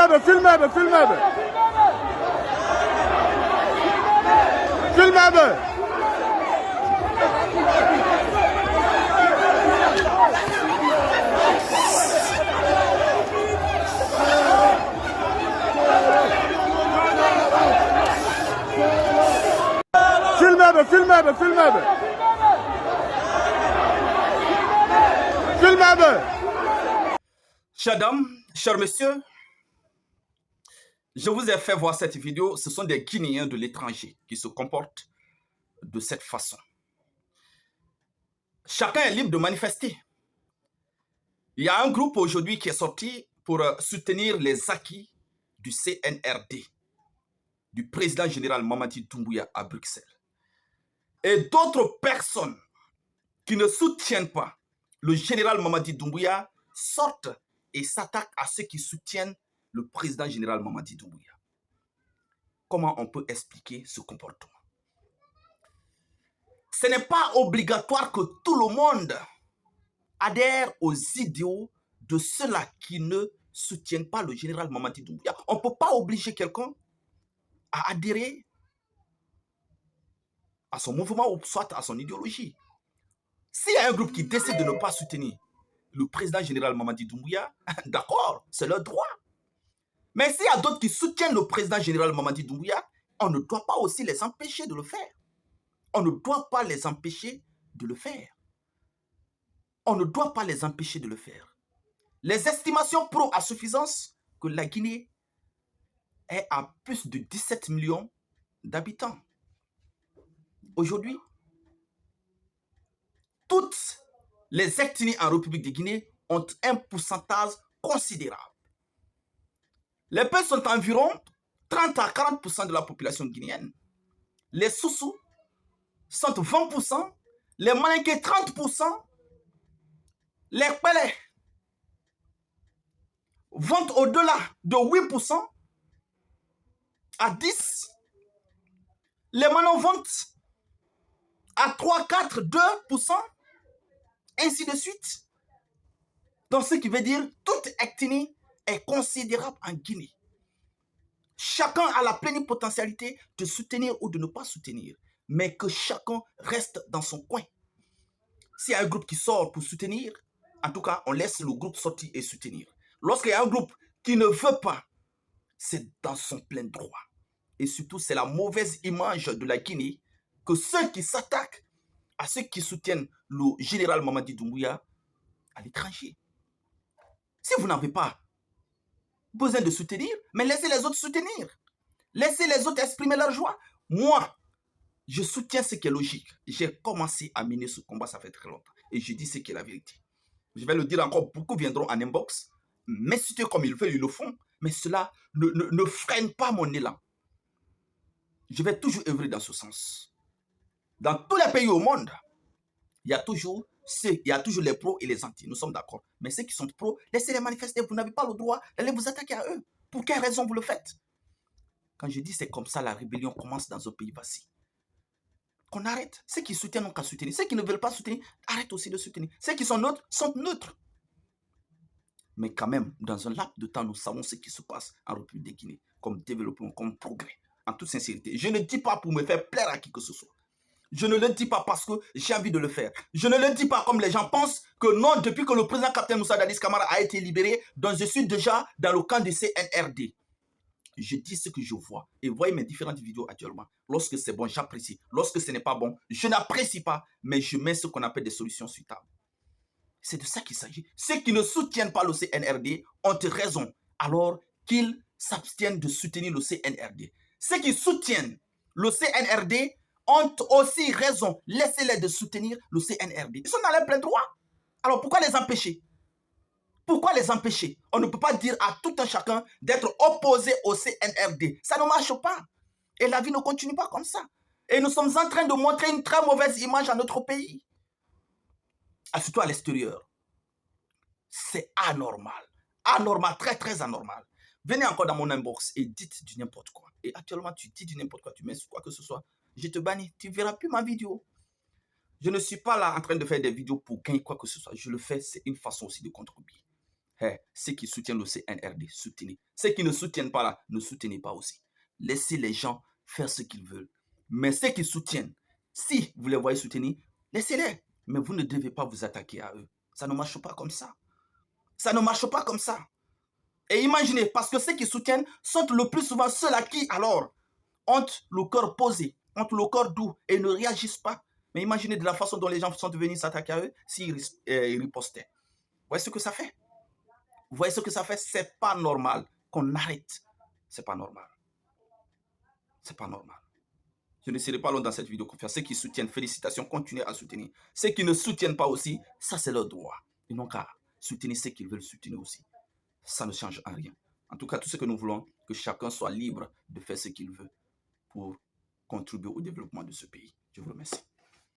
Filmez-le, filmez-le, filmez-le. Filmez-le. Filmez-le, filmez-le, filmez-le. Filmez-le. Chers dames, chers messieurs, je vous ai fait voir cette vidéo. Ce sont des Guinéens de l'étranger qui se comportent de cette façon. Chacun est libre de manifester. Il y a un groupe aujourd'hui qui est sorti pour soutenir les acquis du CNRD, du président général Mamadi Doumbouya à Bruxelles. Et d'autres personnes qui ne soutiennent pas le général Mamadi Doumbouya sortent et s'attaquent à ceux qui soutiennent le président général Mamadi Doumbouya. Comment on peut expliquer ce comportement? Ce n'est pas obligatoire que tout le monde adhère aux idéaux de ceux-là qui ne soutiennent pas le général Mamadi Doumbouya. On ne peut pas obliger quelqu'un à adhérer à son mouvement ou soit à son idéologie. S'il y a un groupe qui décide de ne pas soutenir le président général Mamadi Doumbouya, d'accord, c'est leur droit. Mais s'il y a d'autres qui soutiennent le président général Mamadi Doumbouya, on ne doit pas aussi les empêcher de le faire. On ne doit pas les empêcher de le faire. On ne doit pas les empêcher de le faire. Les estimations prouvent à suffisance que la Guinée est à plus de 17 millions d'habitants. Aujourd'hui, toutes les ethnies en République de Guinée ont un pourcentage considérable. Les Peuls sont environ 30 à 40% de la population guinéenne. Les Soussous sont 20%, les Malinké 30%, les Pelé vont au-delà de 8% à 10%, les Manon vont à 3, 4, 2%, ainsi de suite. Donc ce qui veut dire toute ethnie est considérable en Guinée. Chacun a la pleine potentialité de soutenir ou de ne pas soutenir, mais que chacun reste dans son coin. S'il y a un groupe qui sort pour soutenir, en tout cas, on laisse le groupe sortir et soutenir. Lorsqu'il y a un groupe qui ne veut pas, c'est dans son plein droit. Et surtout, c'est la mauvaise image de la Guinée que ceux qui s'attaquent à ceux qui soutiennent le général Mamadi Doumbouya à l'étranger. Si vous n'avez pas besoin de soutenir, mais laissez les autres soutenir. Laissez les autres exprimer leur joie. Moi, je soutiens ce qui est logique. J'ai commencé à mener ce combat, ça fait très longtemps. Et je dis ce qui est la vérité. Je vais le dire encore, beaucoup viendront en inbox, m'insulter comme ils veulent, ils le font, mais cela ne freine pas mon élan. Je vais toujours œuvrer dans ce sens. Dans tous les pays au monde, il y a toujours les pros et les anti. Nous sommes d'accord. Mais ceux qui sont pros, laissez-les manifester. Vous n'avez pas le droit d'aller vous attaquer à eux. Pour quelle raison vous le faites? Quand je dis c'est comme ça, la rébellion commence dans un pays vacil. Qu'on arrête. Ceux qui soutiennent n'ont qu'à soutenir. Ceux qui ne veulent pas soutenir, arrêtent aussi de soutenir. Ceux qui sont neutres. Mais quand même, dans un laps de temps, nous savons ce qui se passe en République de Guinée, comme développement, comme progrès. En toute sincérité. Je ne dis pas pour me faire plaire à qui que ce soit. Je ne le dis pas parce que j'ai envie de le faire. Je ne le dis pas comme les gens pensent que non, depuis que le président Captain Moussa Dadis Camara a été libéré, donc je suis déjà dans le camp du CNRD. Je dis ce que je vois. Et voyez mes différentes vidéos actuellement. Lorsque c'est bon, j'apprécie. Lorsque ce n'est pas bon, je n'apprécie pas, mais je mets ce qu'on appelle des solutions sur table. C'est de ça qu'il s'agit. Ceux qui ne soutiennent pas le CNRD ont raison, alors qu'ils s'abstiennent de soutenir le CNRD. Ceux qui soutiennent le CNRD ont aussi raison. Laissez-les de soutenir le CNRD. Ils sont dans leur plein droit. Alors pourquoi les empêcher? Pourquoi les empêcher? On ne peut pas dire à tout un chacun d'être opposé au CNRD. Ça ne marche pas. Et la vie ne continue pas comme ça. Et nous sommes en train de montrer une très mauvaise image à notre pays. Et surtout à l'extérieur. C'est anormal. Anormal, très très anormal. Venez encore dans mon inbox et dites du n'importe quoi. Et actuellement, tu dis du n'importe quoi, tu mets quoi que ce soit. Je te bannis, tu ne verras plus ma vidéo. Je ne suis pas là en train de faire des vidéos pour gagner quoi que ce soit. Je le fais, c'est une façon aussi de contribuer Ceux qui soutiennent le CNRD, soutenez. Ceux qui ne soutiennent pas là, ne soutenez pas aussi. Laissez les gens faire ce qu'ils veulent. Mais ceux qui soutiennent, si vous les voyez soutenir, laissez-les. Mais vous ne devez pas vous attaquer à eux. Ça ne marche pas comme ça. Ça ne marche pas comme ça. Et imaginez, parce que ceux qui soutiennent sont le plus souvent ceux à qui, alors, ont le cœur posé, ont le cœur doux et ne réagissent pas. Mais imaginez de la façon dont les gens sont venus s'attaquer à eux s'ils ripostaient. Vous voyez ce que ça fait? Vous voyez ce que ça fait? C'est pas normal qu'on arrête. C'est pas normal. C'est pas normal. Je ne serai pas long dans cette vidéo. Ceux qui soutiennent, félicitations, continuez à soutenir. Ceux qui ne soutiennent pas aussi, ça c'est leur droit. Ils n'ont qu'à soutenir ceux qu'ils veulent soutenir aussi. Ça ne change en rien. En tout cas, tout ce que nous voulons, que chacun soit libre de faire ce qu'il veut pour contribuer au développement de ce pays. Je vous remercie.